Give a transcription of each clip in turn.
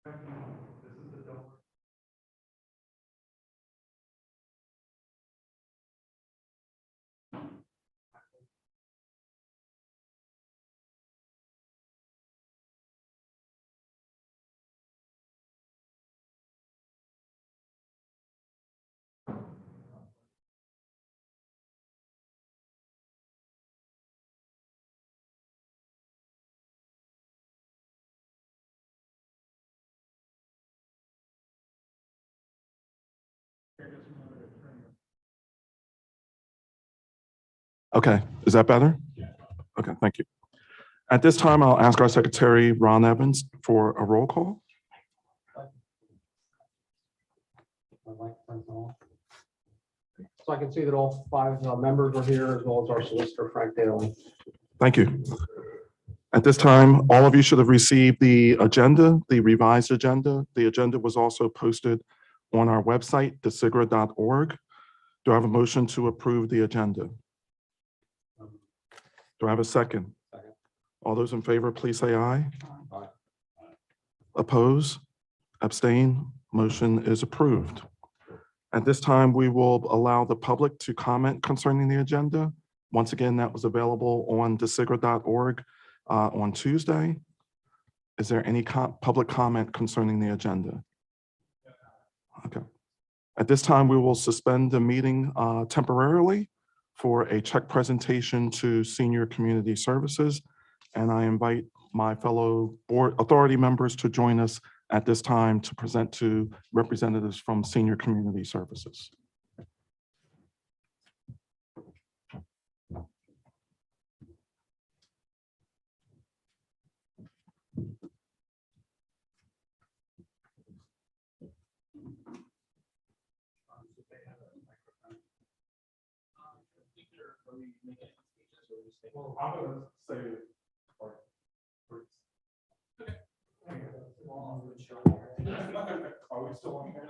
This is the Delaware. Okay, is that better? Okay, thank you. At this time, I'll ask our secretary, Ron Evans, for a roll call. So I can see that all five members are here, as well as our solicitor, Frank Daly. Thank you. At this time, all of you should have received the agenda, the revised agenda. The agenda was also posted on our website, thesigra.org. Do I have a motion to approve the agenda? Do I have a second? Second. All those in favor, please say aye. Aye. Oppose? Abstain? Motion is approved. At this time, we will allow the public to comment concerning the agenda. Once again, that was available on thesigra.org on Tuesday. Is there any public comment concerning the agenda? Okay. At this time, we will suspend the meeting temporarily for a check presentation to Senior Community Services. And I invite my fellow board authority members to join us at this time to present to representatives from Senior Community Services. Well, I'm going to say are we still on camera?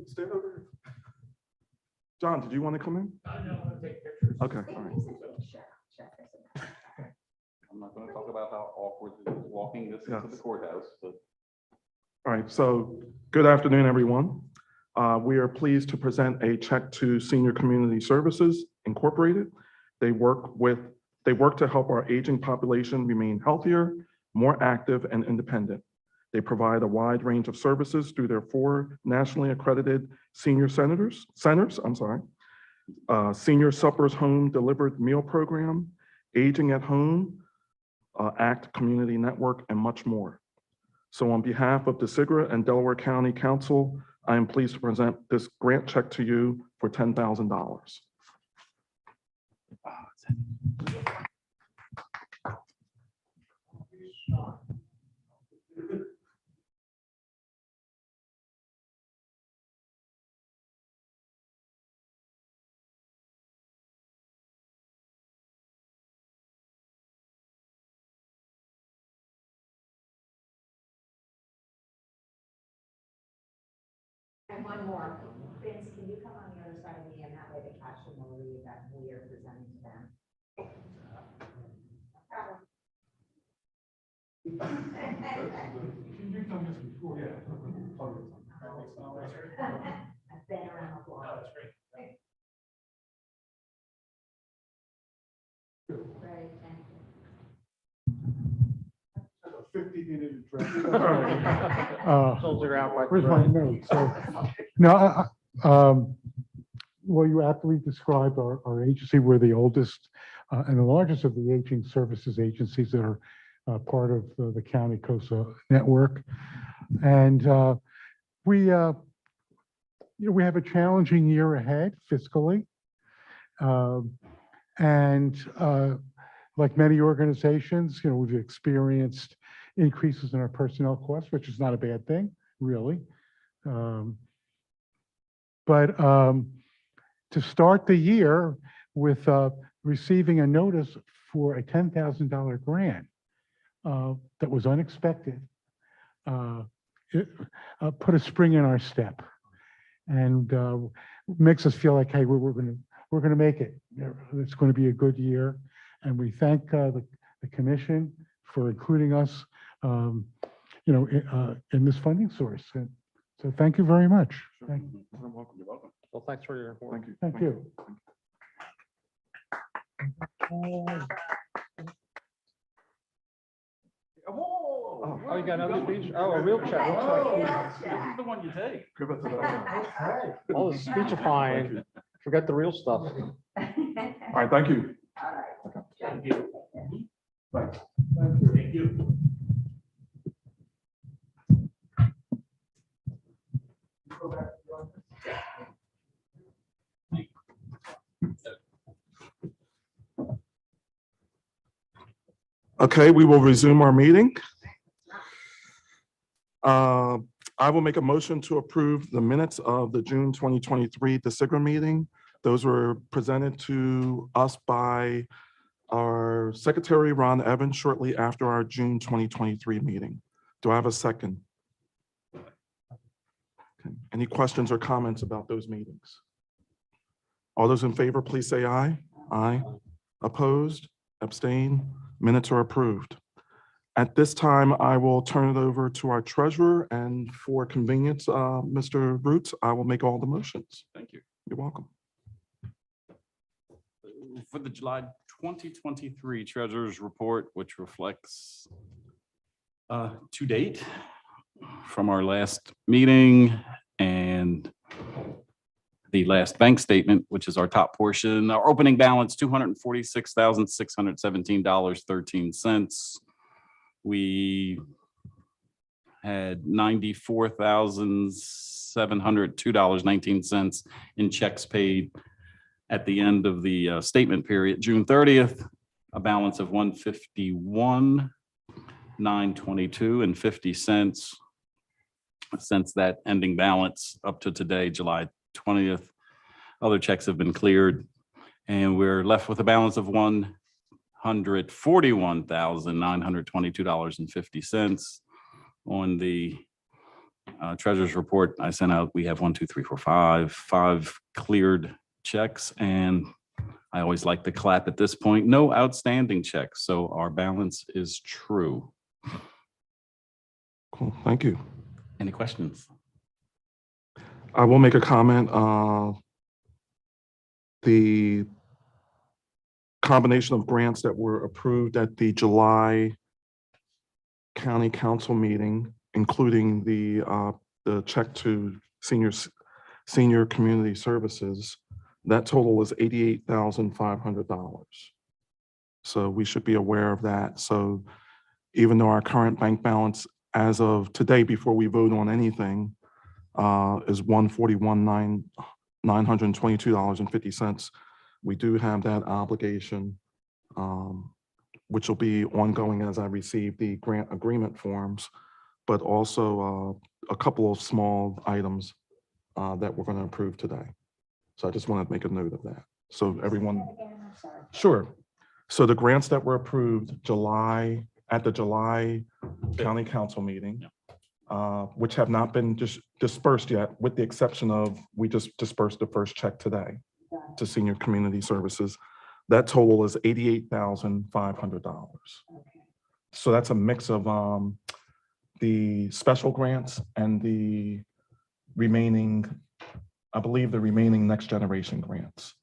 Stand over. John, did you want to come in? Okay, all right. I'm not going to talk about how awkward it is walking this into the courthouse, but. All right, so good afternoon, everyone. We are pleased to present a check to Senior Community Services Incorporated. They work to help our aging population remain healthier, more active, and independent. They provide a wide range of services through their 4 nationally accredited senior centers, Senior Suppers Home Delivered Meal Program, Aging at Home, ACT Community Network, and much more. So on behalf of the SIGRA and Delaware County Council, I am pleased to present this grant check to you for $10,000. And one more, Vince, can you come on the other side of me, and that way the cash will know that we are presenting to them. You've done this before, yeah. I've been around the block. That's great. Great, thank you. 50-minute address. Those are out by. Where's my notes? No, well, you aptly described our agency. We're the oldest and the largest of the aging services agencies that are part of the county COSA network. And we have a challenging year ahead fiscally. Like many organizations, we've experienced increases in our personnel costs, which is not a bad thing, really. But to start the year with receiving a notice for a $10,000 grant that was unexpected, it put a spring in our step, and makes us feel like, hey, we're we're going to make it. It's going to be a good year. And we thank the commission for including us, in this funding source. And so thank you very much. Thank You're welcome. You're welcome. Well, thanks for your report. Thank you. you. Oh, you got another speech? Oh, a real check. Looks like This is the one you take. all the speechifying. Forget the real stuff. All right, thank you. Thank you. Thanks. Thank you. Okay, we will resume our meeting. I will make a motion to approve the minutes of the June 2023 DeSigra meeting. Those were presented to us by our Secretary, Ron Evans, shortly after our June 2023 meeting. Do I have a second? Okay. Any questions or comments about those meetings? All those in favor, please say aye. Aye. Opposed? Abstain? Minutes are approved. At this time, I will turn it over to our treasurer, and for convenience, Mr. Roots, I will make all the motions. Thank you. You're welcome. For the July 2023 Treasurer's Report, which reflects to date from our last meeting and the last bank statement, which is our top portion, our opening balance, $246,617.13. We had $94,702.19 in checks paid at the end of the statement period, June 30th, a balance of $151,922.50. Since that ending balance up to today, July 20th, other checks have been cleared, and we're left with a balance of $141,922.50. On the treasurer's report I sent out, we have 1, 2, 3, 4, 5 cleared checks, and I always like to clap at this point. No outstanding checks, so our balance is true. Cool, thank you. Any questions? I will make a comment. The combination of grants that were approved at the July County Council meeting, including the check to senior community services, that total is $88,500. So we should be aware of that. So even though our current bank balance as of today, before we vote on anything, is $141,922.50, we do have that obligation, which will be ongoing as I receive the grant agreement forms, but also a couple of small items that we're going to approve today. So I just wanted to make a note of that. So everyone, Again, I'm sorry. sure. So the grants that were approved at the July County Council meeting, which have not been dispersed yet, with the exception of, we just dispersed the first check today to senior community services. That total is $88,500. Okay. So that's a mix of the special grants and the remaining, I believe the remaining next generation grants,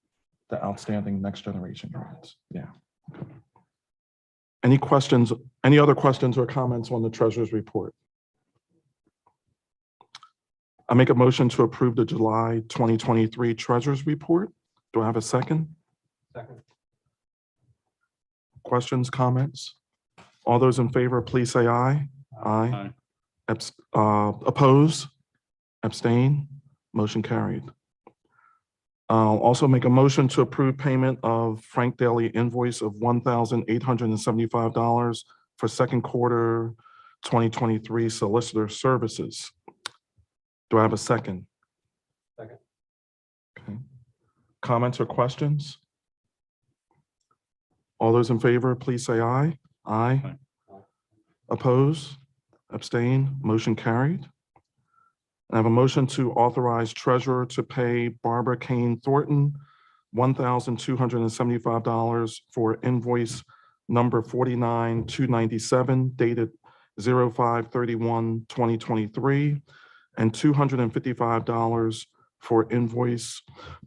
the outstanding next generation grants. Yeah. Any questions, any other questions or comments on the treasurer's report? I make a motion to approve the July 2023 treasurer's report. Do I have a second? Second. Questions, comments? All those in favor, please say aye. Aye. Oppose? Abstain? Motion carried. I'll also make a motion to approve payment of Frank Daly invoice of $1,875 for second quarter 2023 solicitor services. Do I have a second? Second. Okay. Comments or questions? All those in favor, please say aye. Aye. Aye. Oppose? Abstain? Motion carried. I have a motion to authorize treasurer to pay Barbara Kane Thornton $1,275 for invoice number 49297 dated 05/31/2023, and $255 for invoice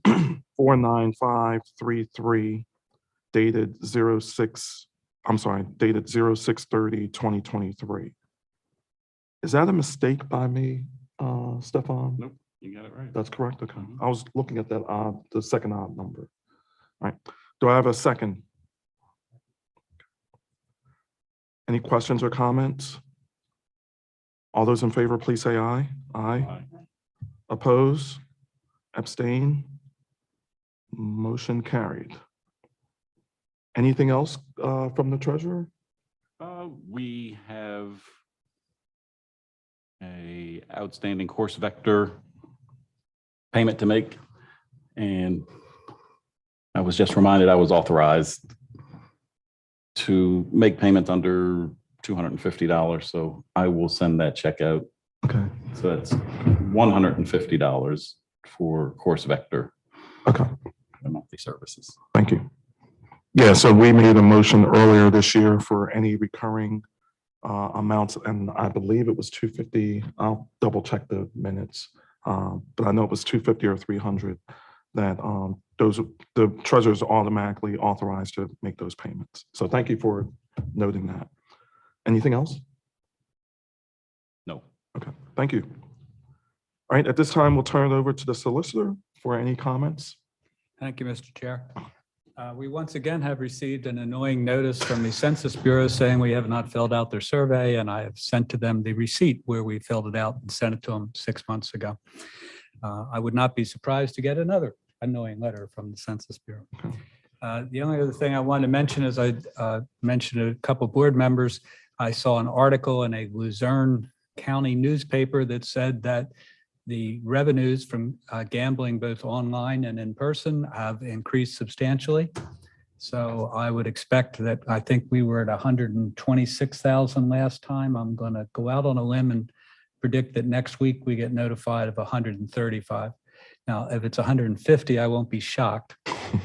49533 dated 06/30/2023. Is that a mistake by me, Stefan? Nope, you got it right. That's correct? Okay. I was looking at that odd, the second odd number. All right. Do I have a second? Any questions or comments? All those in favor, please say aye. Aye. Aye. Oppose? Abstain? Motion carried. Anything else from the treasurer? We have a outstanding course vector payment to make. And I was just reminded I was authorized to make payment under $250. So I will send that check out. Okay. So that's $150 for course vector Okay. monthly services. Thank you. Yeah, so we made a motion earlier this year for any recurring amounts, and I believe it was 250. I'll double check the minutes, but I know it was 250 or 300 that the treasurer's automatically authorized to make those payments. So thank you for noting that. Anything else? No. Okay, thank you. All right, at this time, we'll turn it over to the solicitor for any comments. Thank you, Mr. Chair. We once again have received an annoying notice from the Census Bureau saying we have not filled out their survey, and I have sent to them the receipt where we filled it out and sent it to them 6 months ago. I would not be surprised to get another annoying letter from the Census Bureau. The only other thing I wanted to mention is I mentioned to a couple of board members, I saw an article in a Luzerne County newspaper that said that the revenues from gambling, both online and in person, have increased substantially. So I would expect that, I think we were at 126,000 last time. I'm going to go out on a limb and predict that next week we get notified of 135. Now, if it's 150, I won't be shocked.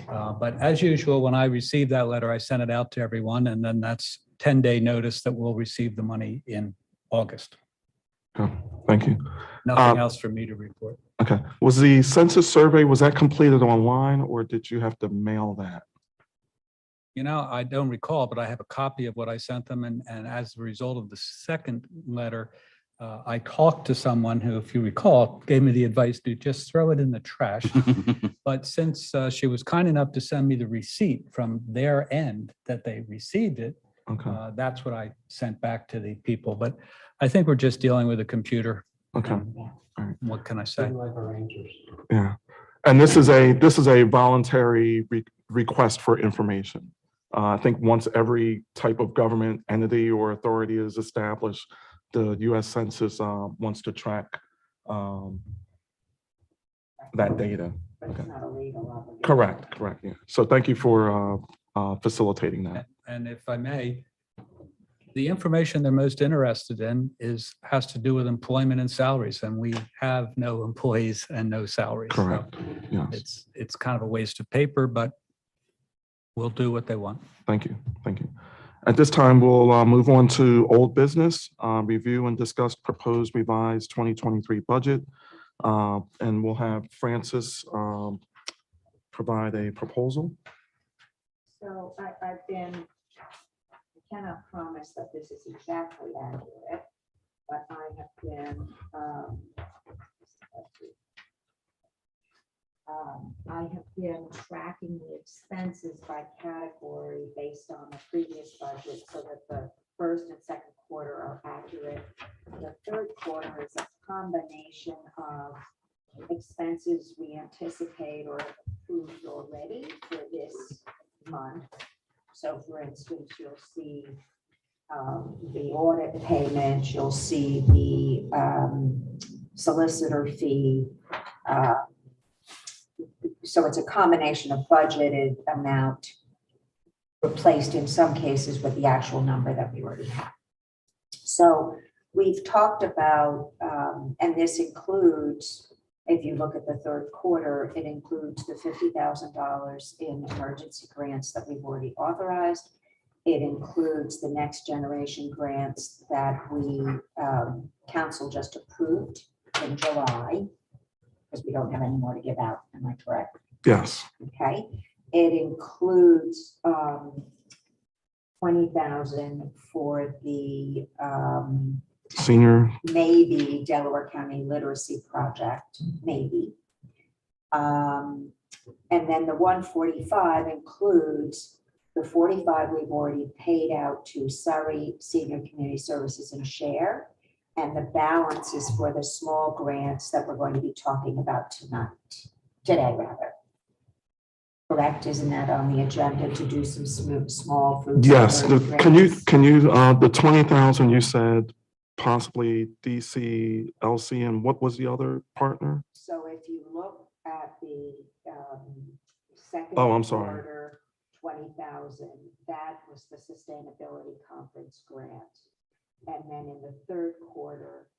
But as usual, when I receive that letter, I send it out to everyone, and then that's 10-day notice that we'll receive the money in August. Okay, thank you. Nothing else for me to report. Okay, was the census survey, was that completed online or did you have to mail that? You know, I don't recall, but I have a copy of what I sent them. And as a result of the second letter, I talked to someone who, if you recall, gave me the advice to just throw it in the trash. But since she was kind enough to send me the receipt from their end that they received it, Okay, that's what I sent back to the people. But I think we're just dealing with a computer. okay, And what can I say? Like our rangers. yeah. And this is a voluntary request for information. I think once every type of government entity or authority is established, the US Census wants to track that data. But it's not a legal obligation. Correct, yeah. So thank you for facilitating that. And if I may, the information they're most interested in has to do with employment and salaries, and we have no employees and no salaries. So Correct, yes. it's kind of a waste of paper, but we'll do what they want. Thank you. At this time, we'll move on to old business, review and discuss proposed revised 2023 budget. And we'll have Francis provide a proposal. So I cannot promise that this is exactly accurate, but I have been tracking the expenses by category based on the previous budget so that the first and second quarter are accurate. The third quarter is a combination of expenses we anticipate or approved already for this month. So for instance, you'll see the audit payment, you'll see the solicitor fee. So it's a combination of budgeted amount replaced in some cases with the actual number that we already have. So we've talked about, and this includes If you look at the third quarter, it includes the $50,000 in emergency grants that we've already authorized. It includes the next generation grants that we, council just approved in July, because we don't have any more to give out. Am I correct? Yes. Okay. It includes 20,000 for the Senior, maybe Delaware County Literacy Project, maybe. And then the 145 includes the 45 we've already paid out to Surrey Senior Community Services and Share. And the balance is for the small grants that we're going to be talking about today rather. Correct? Isn't that on the agenda to do some small food? yes. service Can you, grants? the 20,000 you said, possibly DC, LC, and what was the other partner? So if you look at the second. Oh, I'm sorry. quarter, 20,000, that was the sustainability conference grant. And then in the third quarter,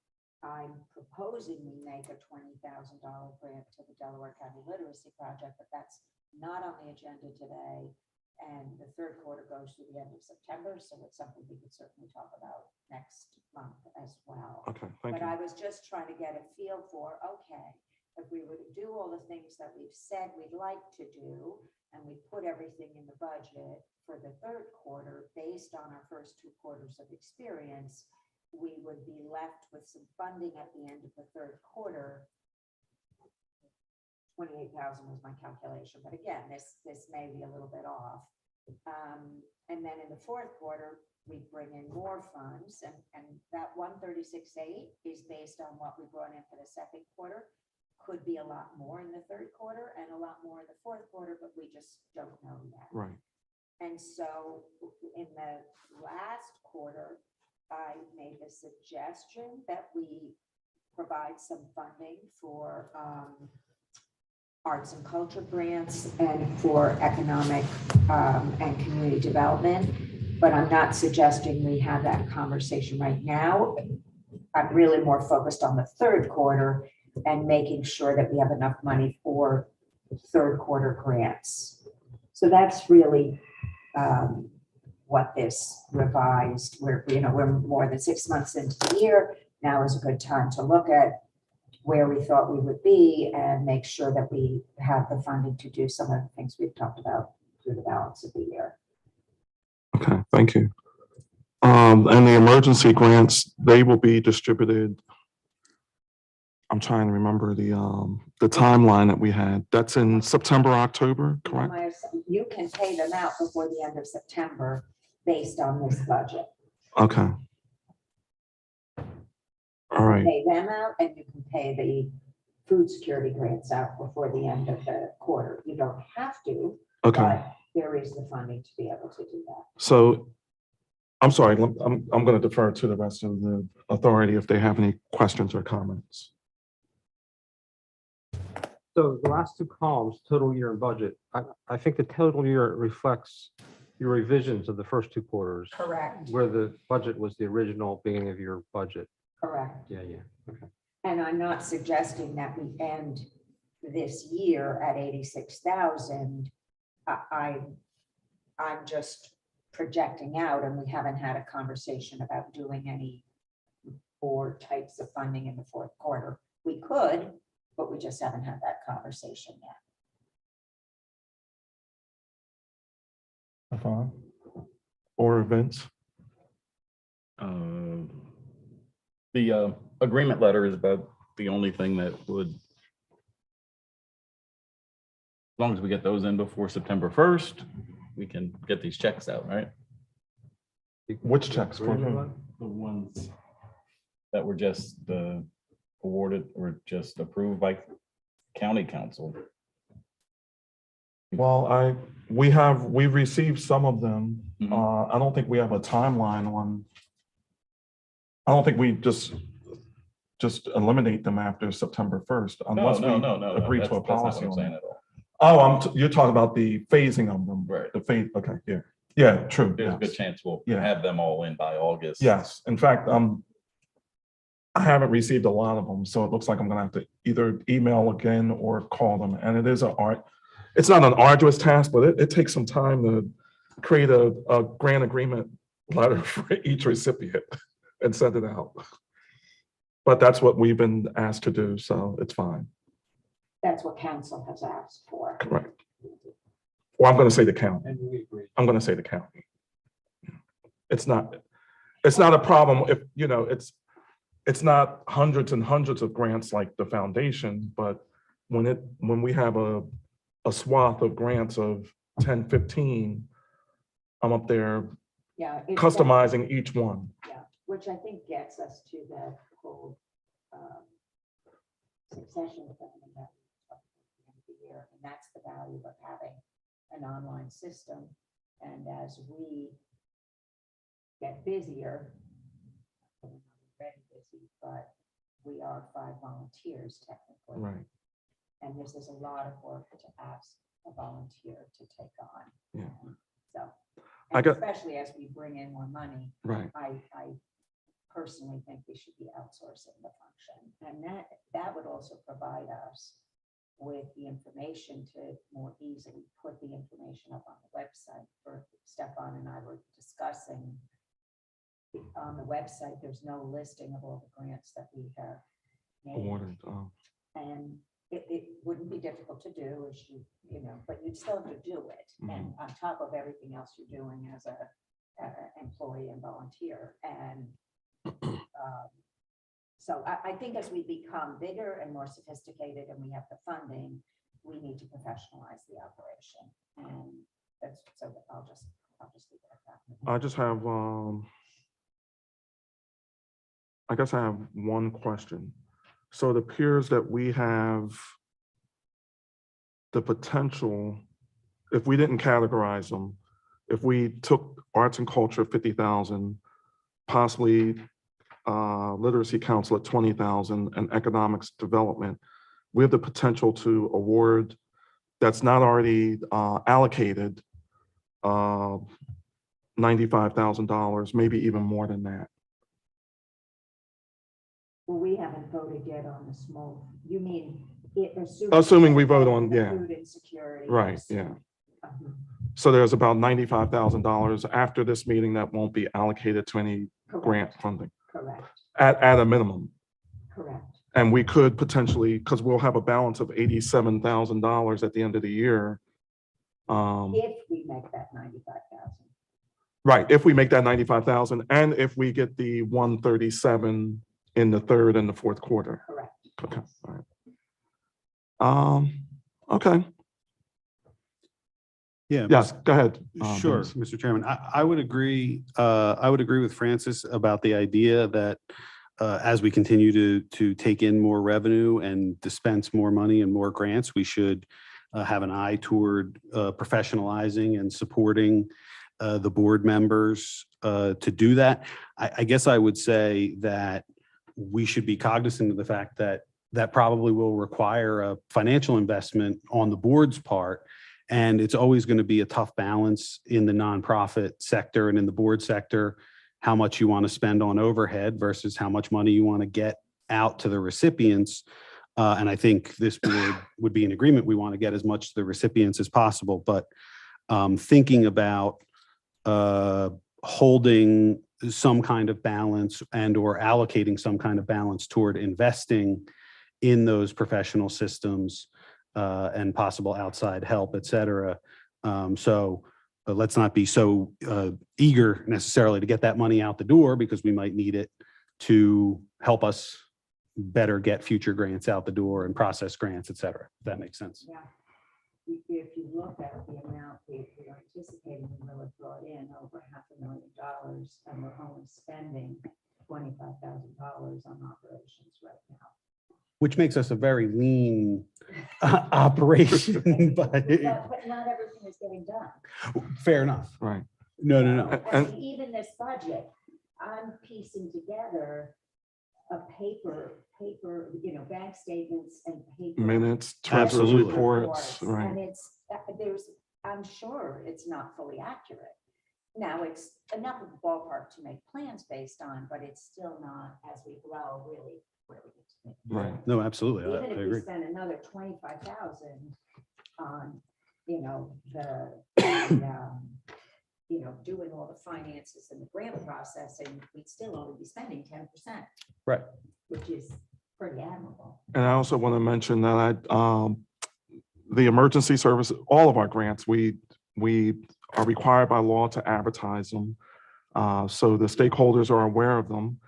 I'm proposing we make a $20,000 grant to the Delaware County Literacy Project, but that's not on the agenda today. And the third quarter goes through the end of September, so it's something we could certainly talk about next month as well. Okay, thank But you. I was just trying to get a feel for, okay, if we were to do all the things that we've said we'd like to do, and we put everything in the budget for the third quarter, based on our first 2 quarters of experience, we would be left with some funding at the end of the third quarter. 28,000 was my calculation, but again, this may be a little bit off. And then in the fourth quarter, we bring in more funds, and that 136.8 is based on what we brought in for the second quarter. Could be a lot more in the third quarter and a lot more in the fourth quarter, but we just don't know yet. Right. And so in the last quarter, I made the suggestion that we provide some funding for arts and culture grants and for economic and community development. But I'm not suggesting we have that conversation right now. I'm really more focused on the third quarter and making sure that we have enough money for third quarter grants. So that's really what this revised, we're more than 6 months into the year. Now is a good time to look at where we thought we would be and make sure that we have the funding to do some of the things we've talked about through the balance of the year. Okay, thank you. And the emergency grants, they will be distributed. I'm trying to remember the timeline that we had. That's in September, October, correct? You can pay them out before the end of September based on this budget. Okay. All right. Pay them out, and you can pay the food security grants out before the end of the quarter. You don't have to, Okay. but there is the funding to be able to do that. So I'm sorry, I'm going to defer to the rest of the authority if they have any questions or comments. So the last 2 columns, total year and budget, I think the total year reflects your revisions of the first 2 quarters, Correct, where the budget was the original beginning of your budget. correct. Yeah, okay. And I'm not suggesting that we end this year at 86,000. I'm just projecting out, and we haven't had a conversation about doing any more types of funding in the fourth quarter. We could, but we just haven't had that conversation yet. Or events? The agreement letter is about the only thing that would, as long as we get those in before September 1st, we can get these checks out, right? Which checks? For whom? The ones that were just awarded or just approved by county council. Well, we've received some of them. Mhm. I don't think we have a timeline on. I don't think we just eliminate them after September 1st unless we agree to a policy on that. Oh, you're talking about the phasing of them. Right. The phase, okay, yeah, true. There's a good Yes. chance we'll Yeah. have them all in by August. Yes, in fact, I haven't received a lot of them, so it looks like I'm gonna have to either email again or call them. And it is it's not an arduous task, but it takes some time to create a grant agreement letter for each recipient and send it out. But that's what we've been asked to do, so it's fine. That's what council has asked for. Correct. Well, I'm gonna say the county. And we agree. I'm gonna say the county. It's not a problem if, it's not hundreds and hundreds of grants like the foundation, but when we have a swath of grants of 10, 15, I'm up there Yeah. it's customizing each one. Yeah, which I think gets us to the whole succession planning that we talked about at the end of the year, and that's the value of having an online system. And as we get busier, we're not already busy, but we are 5 volunteers technically. Right. And this is a lot of work to ask a volunteer to take on. Yeah. So, I and got- especially as we bring in more money, Right. I personally think we should be outsourcing the function. And that would also provide us with the information to more easily put the information up on the website. For Stefan and I were discussing, on the website, there's no listing of all the grants that we have made. Awarded. And it wouldn't be difficult to do, as but you'd still have to do it. And on top of everything else you're doing as a employee and volunteer. And so I think as we become bigger and more sophisticated and we have the funding, we need to professionalize the operation. And that's, so I'll just leave it at that. I just have, I guess I have one question. So it appears that we have the potential, if we didn't categorize them, if we took arts and culture 50,000, possibly literacy council at 20,000 and economics development, we have the potential to award that's not already allocated $95,000, maybe even more than that. Well, we haven't voted yet on the small, you mean, Assuming we vote on, the yeah. Food insecurity. Right, yeah. Uh-huh. So there's about $95,000 after this meeting that won't be allocated to any grant funding Correct, at a minimum. correct. And we could potentially, because we'll have a balance of $87,000 at the end of the year. If we make that 95,000. Right, if we make that 95,000 and if we get the 137 in the third and the fourth quarter. Correct. Okay, all right. Okay, Yeah. yes, go ahead. Sure, Dennis. Mr. Chairman. I would agree. I would agree with Francis about the idea that as we continue to take in more revenue and dispense more money and more grants, we should have an eye toward professionalizing and supporting the board members to do that. I guess I would say that we should be cognizant of the fact that that probably will require a financial investment on the board's part. And it's always going to be a tough balance in the nonprofit sector and in the board sector, how much you want to spend on overhead versus how much money you want to get out to the recipients. And I think this board would be in agreement. We want to get as much to the recipients as possible. But thinking about holding some kind of balance and or allocating some kind of balance toward investing in those professional systems and possible outside help, et cetera. So let's not be so eager necessarily to get that money out the door because we might need it to help us better get future grants out the door and process grants, et cetera. If that makes sense. Yeah. If you look at the amount we are anticipating, we will have brought in over $500,000 and we're only spending $25,000 on operations right now. Which makes us a very lean operation, but But not everything is getting done. fair enough. Right. No, no, no. I mean, even this budget, I'm piecing together a paper, bank statements and paper. Minutes, treasurer's Absolutely. reports, And right. I'm sure it's not fully accurate. Now, it's enough of a ballpark to make plans based on, but it's still not, as we grow, really where we need to be. Right. No, absolutely. I Even if we agree. spend another 25,000 on, doing all the finances and the grant processing, we'd still only be spending 10%. Right. Which is pretty admirable. And I also want to mention that the emergency service, all of our grants, we are required by law to advertise them. So the stakeholders are aware of them.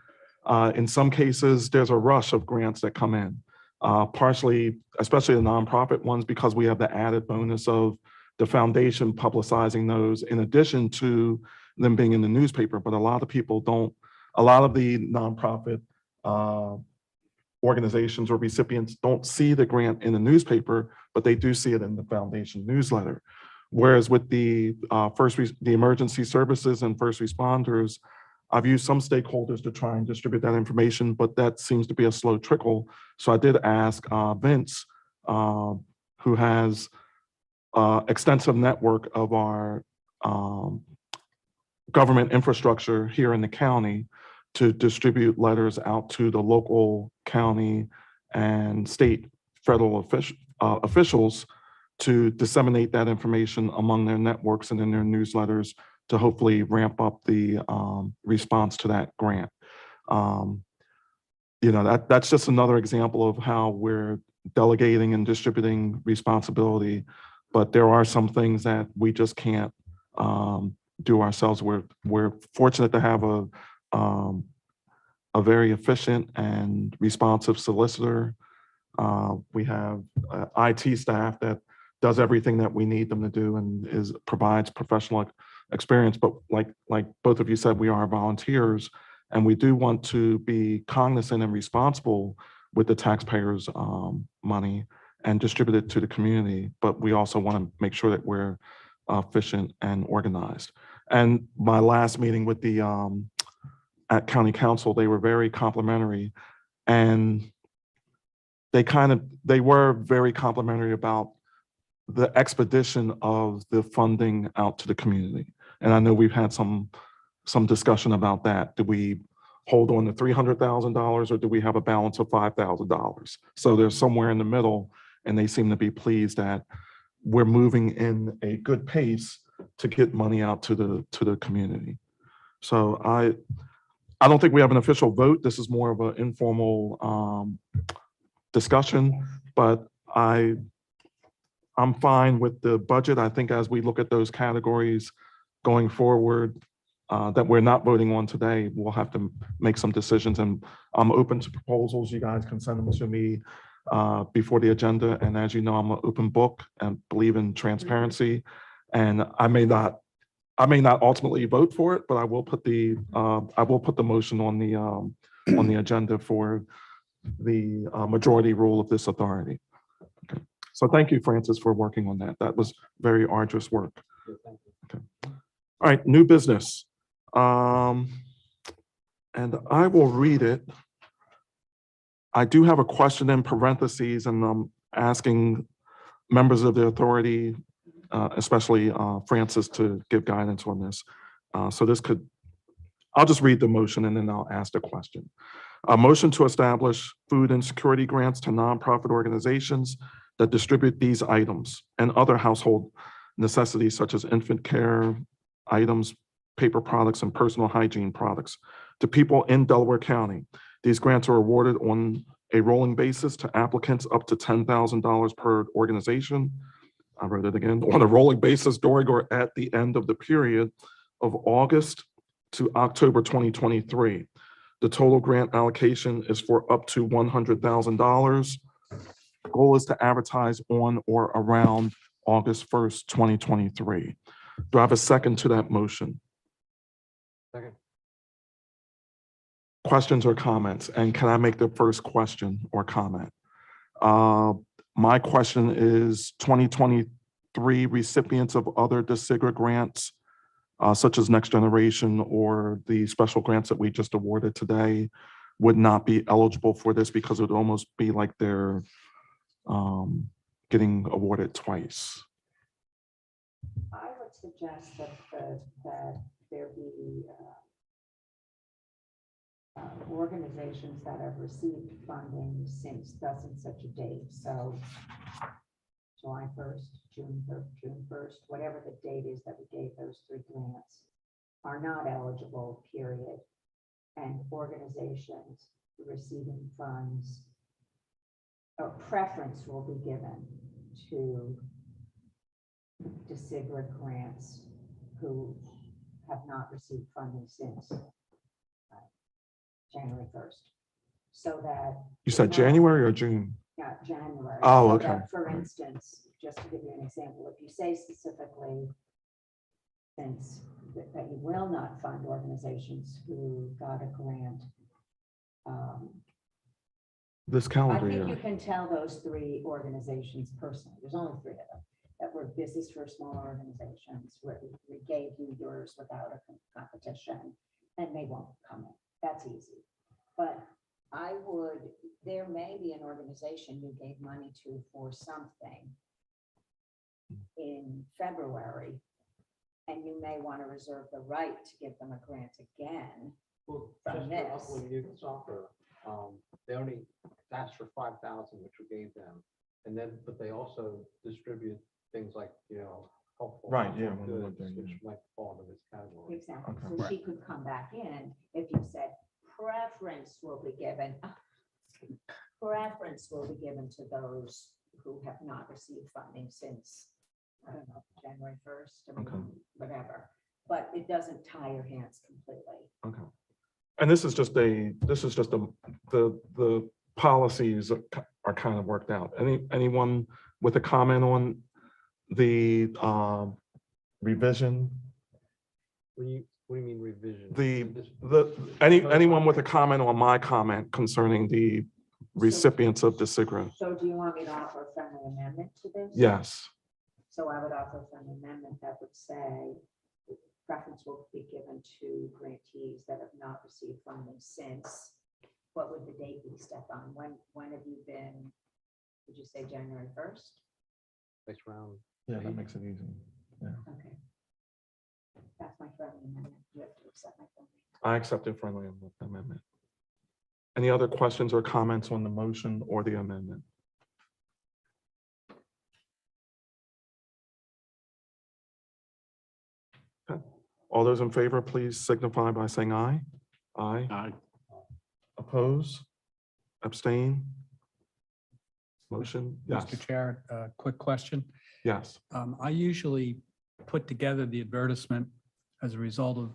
In some cases, there's a rush of grants that come in, partially, especially the nonprofit ones, because we have the added bonus of the foundation publicizing those in addition to them being in the newspaper. But a lot of people don't, a lot of the nonprofit organizations or recipients don't see the grant in the newspaper, but they do see it in the foundation newsletter. Whereas with the the emergency services and first responders, I've used some stakeholders to try and distribute that information, but that seems to be a slow trickle. So I did ask Vince, who has extensive network of our government infrastructure here in the county, to distribute letters out to the local, county, and state federal officials to disseminate that information among their networks and in their newsletters to hopefully ramp up the response to that grant. That's just another example of how we're delegating and distributing responsibility, but there are some things that we just can't do ourselves. We're fortunate to have a very efficient and responsive solicitor. We have IT staff that does everything that we need them to do and provides professional experience. But like both of you said, we are volunteers, and we do want to be cognizant and responsible with the taxpayers' money and distribute it to the community. But we also want to make sure that we're efficient and organized. And my last meeting with the at County Council, they were very complimentary, and they were very complimentary about the expedition of the funding out to the community. And I know we've had some discussion about that. Do we hold on to $300,000 or do we have a balance of $5,000? So there's somewhere in the middle, and they seem to be pleased that we're moving in a good pace to get money out to the community. So I don't think we have an official vote. This is more of an informal discussion, but I'm fine with the budget. I think as we look at those categories going forward that we're not voting on today, we'll have to make some decisions, and I'm open to proposals. You guys can send them to me before the agenda. And as you know, I'm an open book and believe in transparency. And I may not ultimately vote for it, but I will put the motion on the agenda for the majority rule of this authority. Okay. So thank you, Francis, for working on that. That was very arduous work. Okay. All right, new business. And I will read it. I do have a question in parentheses, and I'm asking members of the authority, especially Francis, to give guidance on this. So I'll just read the motion and then I'll ask the question. A motion to establish food insecurity grants to nonprofit organizations that distribute these items and other household necessities such as infant care items, paper products, and personal hygiene products to people in Delaware County. These grants are awarded on a rolling basis to applicants up to $10,000 per organization. I wrote it again, on a rolling basis during or at the end of the period of August to October 2023. The total grant allocation is for up to $100,000. Goal is to advertise on or around August 1st, 2023. Do I have a second to that motion? Second. Questions or comments? And can I make the first question or comment? My question is 2023 recipients of other DeSigra grants, such as Next Generation or the special grants that we just awarded today, would not be eligible for this because it would almost be like they're getting awarded twice. I would suggest that there be organizations that have received funding since thus and such a date. So July 1st, June 1st, whatever the date is that we gave those 3 grants are not eligible, period. And organizations receiving funds, a preference will be given to DeSigra grants who have not received funding since January 1st. So that. You said January or June? Yeah, January. Oh, So okay. that, for instance, just to give you an example, if you say specifically, since that you will not fund organizations who got a grant. This I calendar think you year. can tell those 3 organizations personally. There's only 3 of them that were business for small organizations where we gave you yours without a competition, and they won't come in. That's easy. But there may be an organization you gave money to for something in February, and you may want to reserve the right to give them a grant again. Well, From just this. for Upland Youth Soccer, they only asked for 5,000, which we gave them. And then, but they also distribute things like, helpful. Right, yeah, household when we went goods, there, which yeah. might fall into this category. Exactly. Okay. So she could come back in if you said preference will be given. Preference will be given to those who have not received funding since, I don't know, January 1st, or Okay. whatever. But it doesn't tie your hands completely. Okay. And this is just the policies are kind of worked out. Anyone with a comment on the revision? What do you mean revision? Anyone with a comment on my comment concerning the recipients of the DeSigra? So do you want me to offer a friendly amendment to this? Yes. So I would offer a friendly amendment that would say preference will be given to grantees that have not received funding since, what would the date be, Stefan? When have you been, did you say January 1st? Next round. Yeah, that makes it easy. Okay. That's my friendly amendment. You have to accept my friendly. I accept a friendly amendment. Any other questions or comments on the motion or the amendment? Okay. All those in favor, please signify by saying aye. Aye. Aye. Oppose? Abstain? Motion? Yes. Mr. Chair, quick question. Yes. I usually put together the advertisement as a result of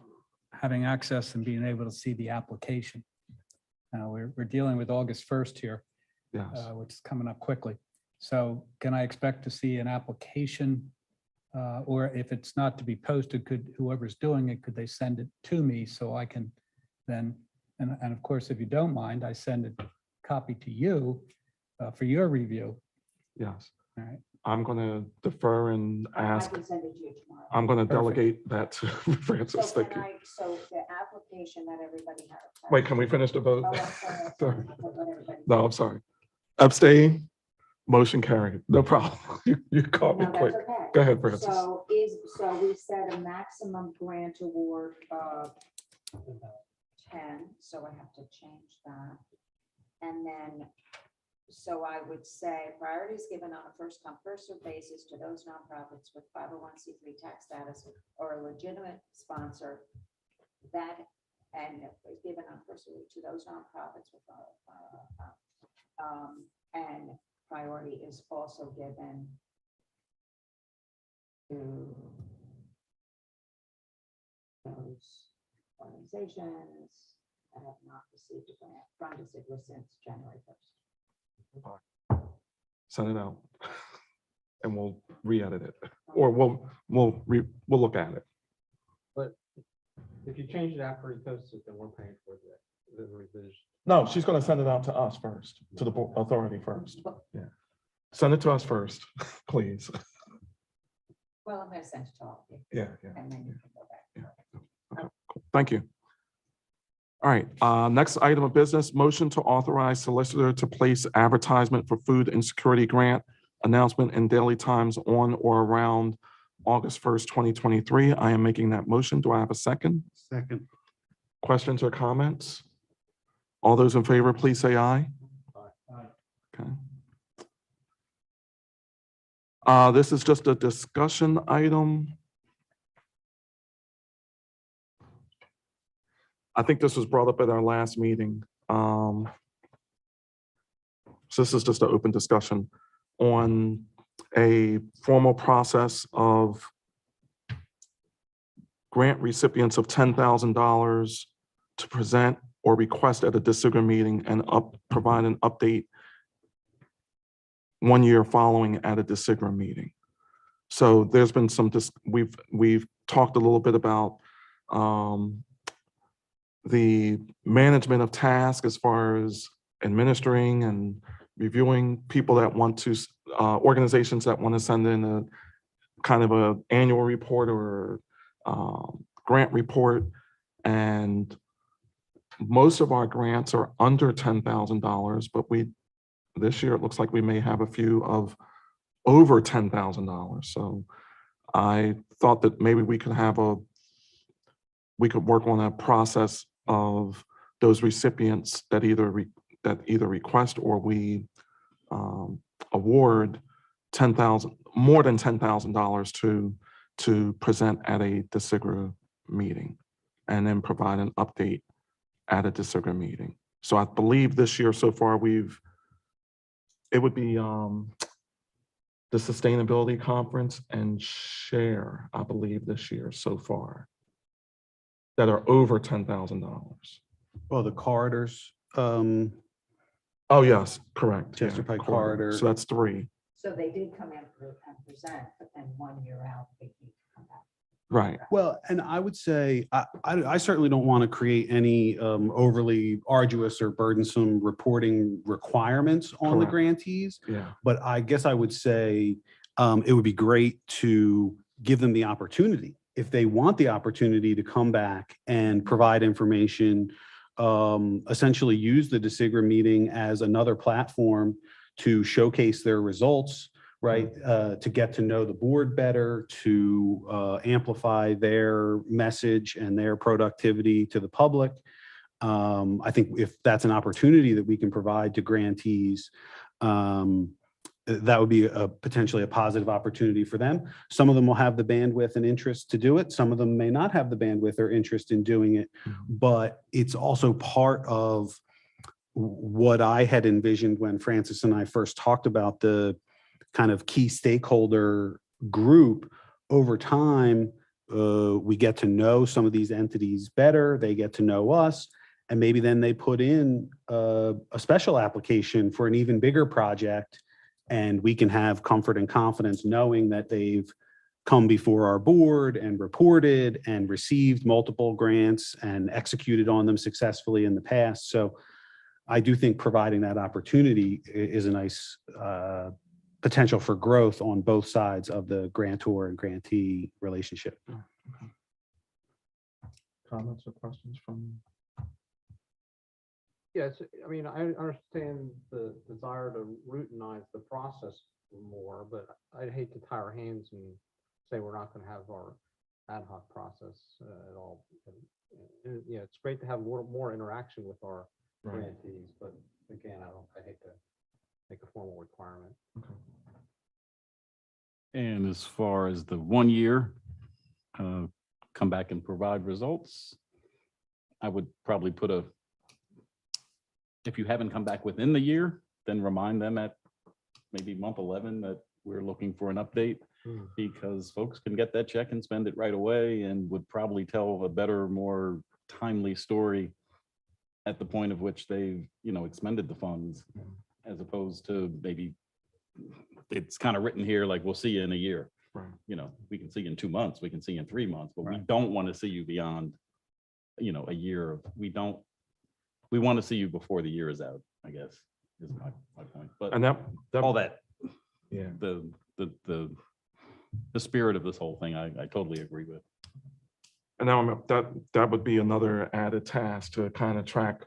having access and being able to see the application. Now, we're dealing with August 1st here, Yes. which is coming up quickly. So can I expect to see an application? Or if it's not to be posted, could whoever's doing it, could they send it to me so I can then, and of course, if you don't mind, I send a copy to you for your review. Yes. All right. I'm going to defer and I ask, can send it to you tomorrow. I'm going to Perfect. delegate that to Francis. So Thank can you. so the application that everybody has. Wait, can we finish the vote? Oh, I'm sorry. Sorry. I thought let everybody- No, I'm sorry. Abstain? Motion carried. No problem. You caught me No, quick. that's okay. Go ahead, Francis. So we set a maximum grant award of 10, so I have to change that. And then, so I would say priorities given on a first come, first served basis to those nonprofits with 501c3 tax status or a legitimate sponsor that, and given on first served to those nonprofits with, and priority is also given to those organizations that have not received a grant from DeSigra since January 1st. Send it out. And we'll re-edit it. Or we'll look at it. But if you change it after he posts it, then we're paying for the revision. No, she's going to send it out to us first, to the authority first. Yeah. Send it to us first, please. Well, I'm going to send it to all of you, Yeah, yeah. and then you can go back. Okay, cool. Thank you. All right, next item of business, motion to authorize solicitor to place advertisement for food insecurity grant announcement in Daily Times on or around August 1st, 2023. I am making that motion. Do I have a second? Second. Questions or comments? All those in favor, please say aye. Okay. This is just a discussion item. I think this was brought up at our last meeting. So this is just an open discussion on a formal process of grant recipients of $10,000 to present or request at a DeSigra meeting and provide an update 1 year following at a DeSigra meeting. So there's been some, we've talked a little bit about the management of tasks as far as administering and reviewing people that want to, organizations that want to send in a kind of a annual report or grant report. And most of our grants are under $10,000, but this year it looks like we may have a few of over $10,000. So I thought that maybe we could work on a process of those recipients that either request or we award more than $10,000 to present at a DeSigra meeting and then provide an update at a DeSigra meeting. So I believe this year so far it would be the Sustainability Conference and Share, I believe this year so far, that are over $10,000. Well, the corridors, Oh, yes, correct. Chester yeah, Pike Corridor. So that's 3. So they did come in and present, but then 1 year out, they need to come back. Right. well, and I would say, I certainly don't want to create any overly arduous or burdensome reporting requirements on the Correct. grantees. Yeah. But I guess I would say it would be great to give them the opportunity, if they want the opportunity to come back and provide information, essentially use the DeSigra meeting as another platform to showcase their results, right? To get to know the board better, to amplify their message and their productivity to the public. I think if that's an opportunity that we can provide to grantees, that would be potentially a positive opportunity for them. Some of them will have the bandwidth and interest to do it. Some of them may not have the bandwidth or interest in doing it, but it's also part of what I had envisioned when Francis and I first talked about the kind of key stakeholder group. Over time, we get to know some of these entities better, they get to know us, and maybe then they put in a special application for an even bigger project, and we can have comfort and confidence knowing that they've come before our board and reported and received multiple grants and executed on them successfully in the past. So I do think providing that opportunity is a nice potential for growth on both sides of the grantor and grantee relationship. Comments or questions from? Yes, I mean, I understand the desire to routinize the process more, but I'd hate to tie our hands and say we're not going to have our ad hoc process at all. Yeah, it's great to have more interaction with our grantees, but again, I hate to make a formal requirement. Okay. And as far as the 1 year, come back and provide results, I would probably put if you haven't come back within the year, then remind them at maybe month 11 that we're looking for an update, because folks can get that check and spend it right away and would probably tell a better, more timely story at the point of which they've, expended the funds, as opposed to maybe it's kind of written here like, we'll see you in a year. Right. We can see you in 2 months, we can see you in 3 months, but we Right. don't want to see you beyond, a year. We want to see you before the year is out, I guess, is my point. But And that all that, yeah. the spirit of this whole thing, I totally agree with. And now that would be another added task to kind of track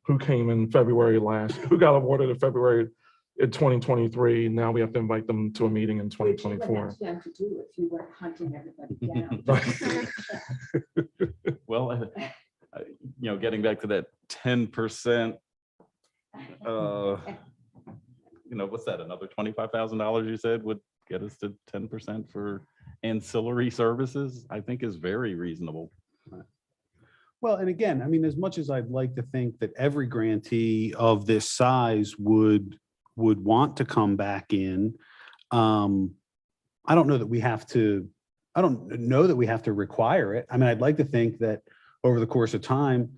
who came in February who got awarded in February in 2023. Now we have to invite them to a meeting in Which you would 2024. ask them to do if you were hunting everybody down. Well, getting back to that 10%, what's that? Another $25,000 you said would get us to 10% for ancillary services, I think is very reasonable. Well, and again, I mean, as much as I'd like to think that every grantee of this size would want to come back in, I don't know that we have to, I don't know that we have to require it. I mean, I'd like to think that over the course of time,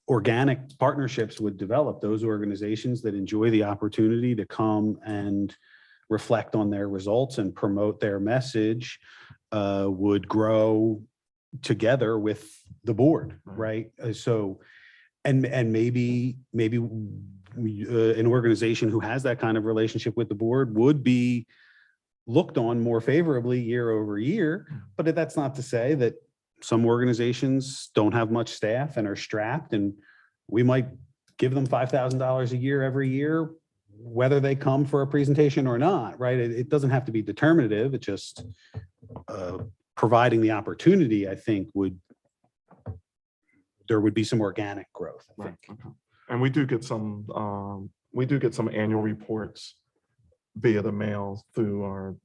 organic partnerships would develop. Those organizations that enjoy the opportunity to come and reflect on their results and promote their message would grow together with the board, right? So, and maybe an organization who has that kind of relationship with the board would be looked on more favorably year over year. But that's not to say that some organizations don't have much staff and are strapped, and we might give them $5,000 a year every year, whether they come for a presentation or not, right? It doesn't have to be determinative. It just providing the opportunity, I think, there would be some organic growth, I Right. think. Okay. And we do get some annual reports via the mail through our,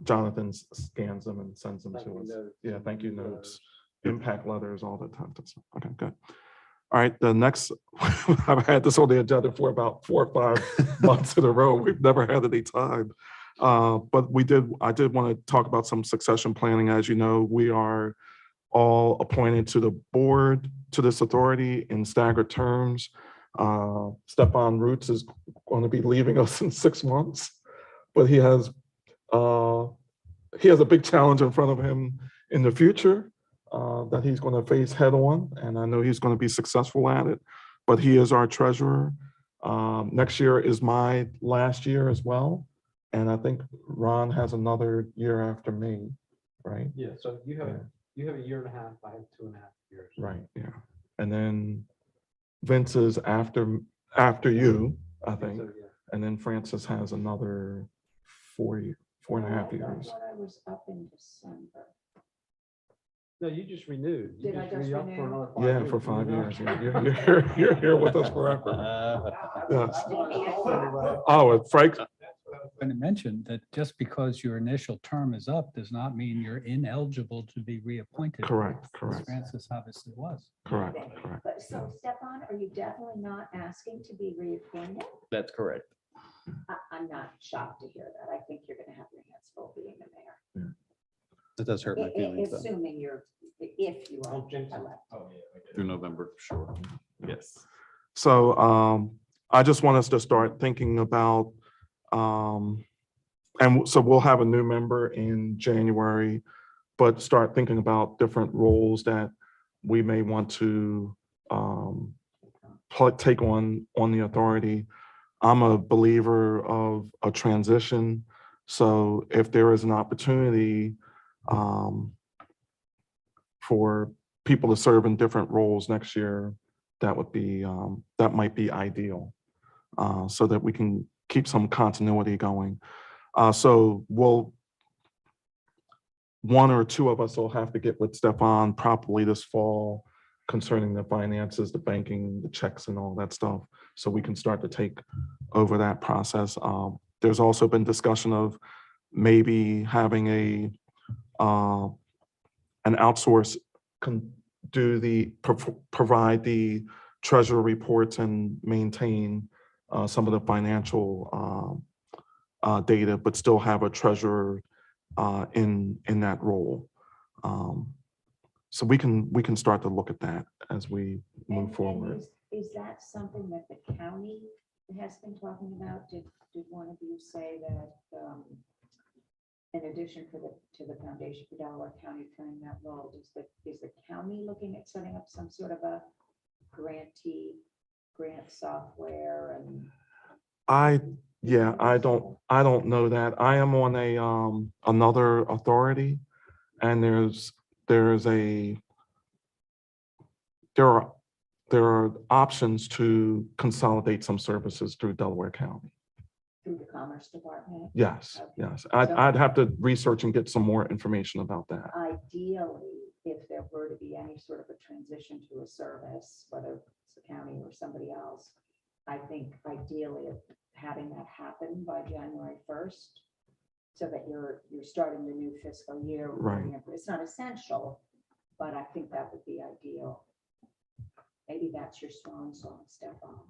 Jonathan scans them and sends them to us. Yeah, thank you notes, impact letters, all that type of stuff. Okay, good. All right, the next, I've had this on the agenda for about 4 or 5 months in a row. We've never had any time. But I did want to talk about some succession planning. As you know, we are all appointed to the board, to this authority in staggered terms. Stefan Roots is going to be leaving us in 6 months, but he has a big challenge in front of him in the future that he's going to face head on, and I know he's going to be successful at it. But he is our treasurer. Next year is my last year as well, and I think Ron has another year after me, right? Yeah, so you have, Yeah. you have a year and a half, I have 2.5 years. Right, yeah. And then Vince is after you, I think. So, yeah. And then Francis has another 4.5 I years. thought I was up in December. No, you just renewed. You Did I just re-upped for renew? another 5 Yeah, years. for 5 You know? years. Yeah. You're here with us forever. Yes. Oh, and Frank, going to mention that just because your initial term is up does not mean you're ineligible to be reappointed. correct, as correct, Francis obviously was. correct, correct. But so Stefan, are you definitely not asking to be reappointed? That's correct. I'm not shocked to hear that. I think you're gonna have your hands full being the mayor. That does hurt my feelings, though. Assuming if you are Don't jinx it. elected. Through November, sure. Yes. So I just want us to start thinking about, and so we'll have a new member in January, but start thinking about different roles that we may want to take on the authority. I'm a believer of a transition. So if there is an opportunity for people to serve in different roles next year, that might be ideal, so that we can keep some continuity going. So one or two of us will have to get with Stefan probably this fall concerning the finances, the banking, the checks and all that stuff, so we can start to take over that process. There's also been discussion of maybe having an outsource provide the treasury reports and maintain some of the financial data, but still have a treasurer in that role. So we can start to look at that as we move And forward. Is that something that the county has been talking about? Did one of you say that in addition to the Foundation for Delaware County playing that role, is the county looking at setting up some sort of a grant software and? I don't know that. I am on another authority, and there there are options to consolidate some services through Delaware County. Through the Commerce Department. Yes, Okay. yes. I'd have to research and get some more information about that. Ideally, if there were to be any sort of a transition to a service, whether it's the county or somebody else, I think ideally of having that happen by January 1st, so that you're starting the new fiscal year. Right. It's not essential, but I think that would be ideal. Maybe that's your swan song, Stefan.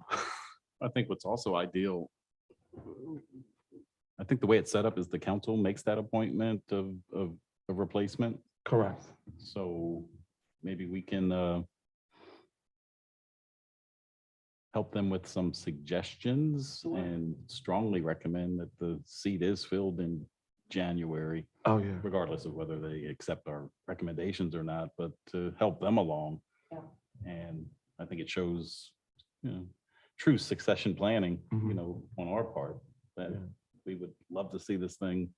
I think what's also ideal, I think the way it's set up is the council makes that appointment of a replacement. Correct. So maybe we can help them with some suggestions Sure. and strongly recommend that the seat is filled in January, Oh, yeah. regardless of whether they accept our recommendations or not, but to help them along. Yeah. And I think it shows, true succession planning, Mhm. on our part, that Yeah. we would love to see this thing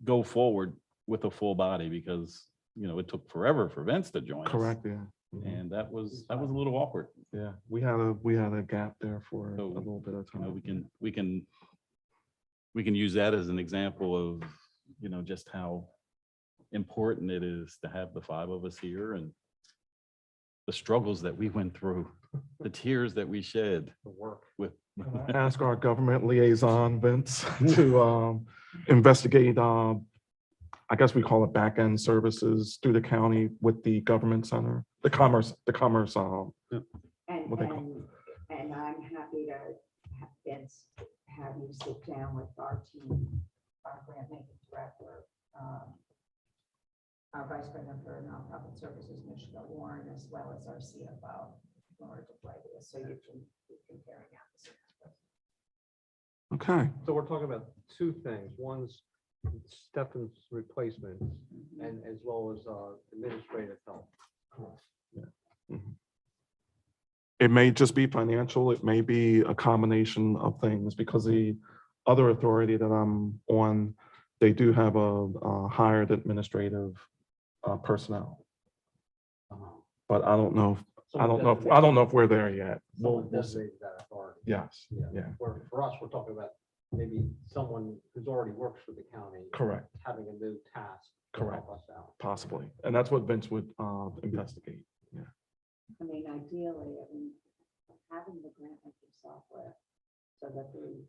go forward with a full body, because, it took forever for Vince to join us. Correct, yeah. Mhm. And that was a little awkward. Yeah, we had a gap there for a So, little bit of time. We can use that as an example of, just how important it is to have the five of us here, and the struggles that we went through, the tears that we shed The work. with. Ask our government liaison, Vince, to investigate, I guess we call it back-end services through the county with the government center, the commerce, And, What they call- and I'm happy to have Vince, have you sit down with our team, our grant making director, our vice president for nonprofit services, Michigan Warren, as well as our CFO, in order to play this, so you can be comparing apples. and oranges. okay. So we're talking about two things. One's Stefan's replacement and as well as administrative help. It may just be financial, it may be a combination of things, because the other authority that I'm on, they do have a hired administrative personnel. But I don't know, if we're there yet. Someone We'll see. designated that authority. Yes, yeah, Where for us, we're talking about maybe someone who's already works for the county. correct, Having a new task. to Correct. Help us out. possibly. And that's what Vince would investigate. I mean, ideally, having the grant making software so that the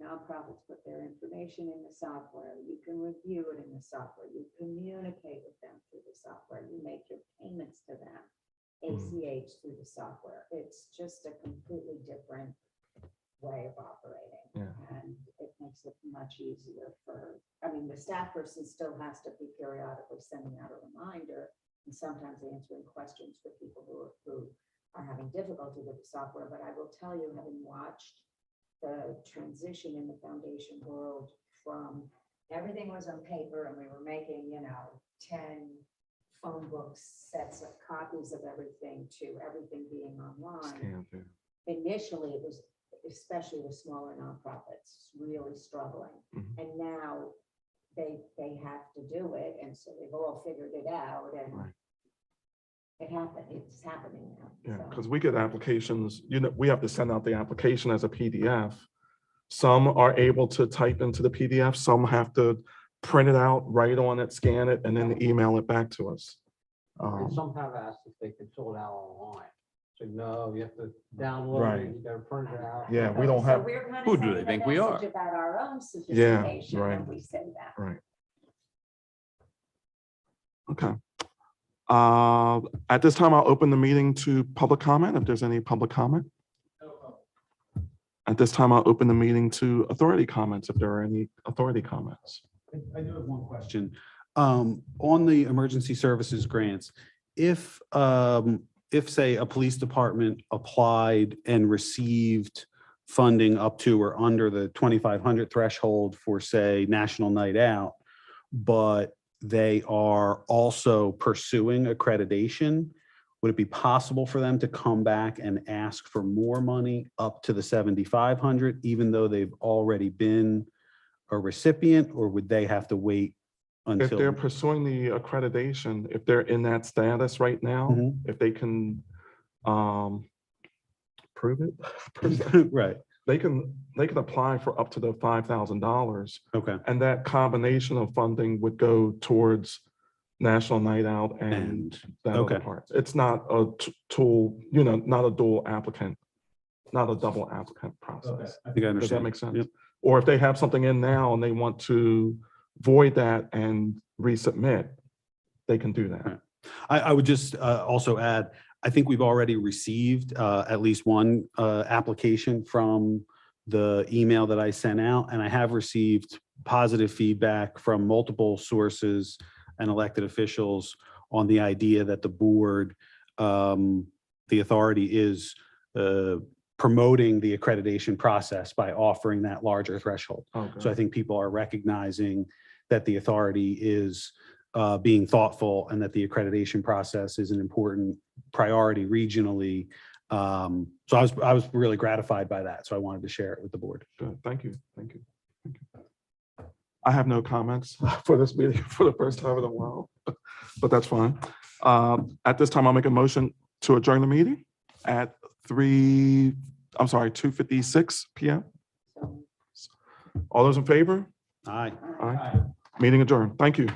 nonprofits put their information in the software, you can review it in the software, you communicate with them through the software, you make your payments to them, ACH through the software. It's just a completely different way of operating. Yeah. And it makes it much easier the staff person still has to be periodically sending out a reminder and sometimes answering questions for people who are having difficulty with the software. But I will tell you, having watched the transition in the foundation world from everything was on paper and we were making, 10 phone books, sets of copies of everything, to everything being online. Stand there. Initially, it was, especially the smaller nonprofits, really struggling. Mhm. And now they have to do it. And so they've all figured it out, and Right. it's happening now. Yeah, So, because we get applications, we have to send out the application as a PDF. Some are able to type into the PDF, some have to print it out, write on it, scan it, and then email it back to us. And some have asked if they can fill it out online. So no, you have to download Right. it, you gotta print it out. Yeah, we don't so have, we're kind Who of do they sending a think we are? message about our own Yeah, sophistication when right. we say that. right. Okay. At this time, I'll open the meeting to public comment, if there's any public comment. At this time, I'll open the meeting to authority comments, if there are any authority comments. I do have one question. On the emergency services grants, if say a police department applied and received funding up to or under the 2,500 threshold for, say, National Night Out, but they are also pursuing accreditation, would it be possible for them to come back and ask for more money up to the 7,500, even though they've already been a recipient, or would they have to wait If they're until. pursuing the accreditation, if they're in that status right now, Mhm. if they can prove it, per se, Right, they can apply for up to the $5,000. okay. And that combination of funding would go towards National Night Out and And, that other okay. part. It's not a tool, you know, not a dual applicant, not a double applicant process. I think I Does that understand. make sense? Yep. Or if they have something in now and they want to void that and resubmit, they can do that. Right. I would just also add, I think we've already received at least one application from the email that I sent out, and I have received positive feedback from multiple sources and elected officials on the idea that the board, the authority is promoting the accreditation process by offering that larger threshold. Okay. So I think people are recognizing that the authority is being thoughtful and that the accreditation process is an important priority regionally. So I was really gratified by that. So I wanted to share it with the board. Good. Thank you. Thank you. Thank you. I have no comments for this meeting for the first time in a while, but that's fine. At this time, I'll make a motion to adjourn the meeting at 2:56 p.m. All those in favor? Aye. Aye. Meeting adjourned. Thank you.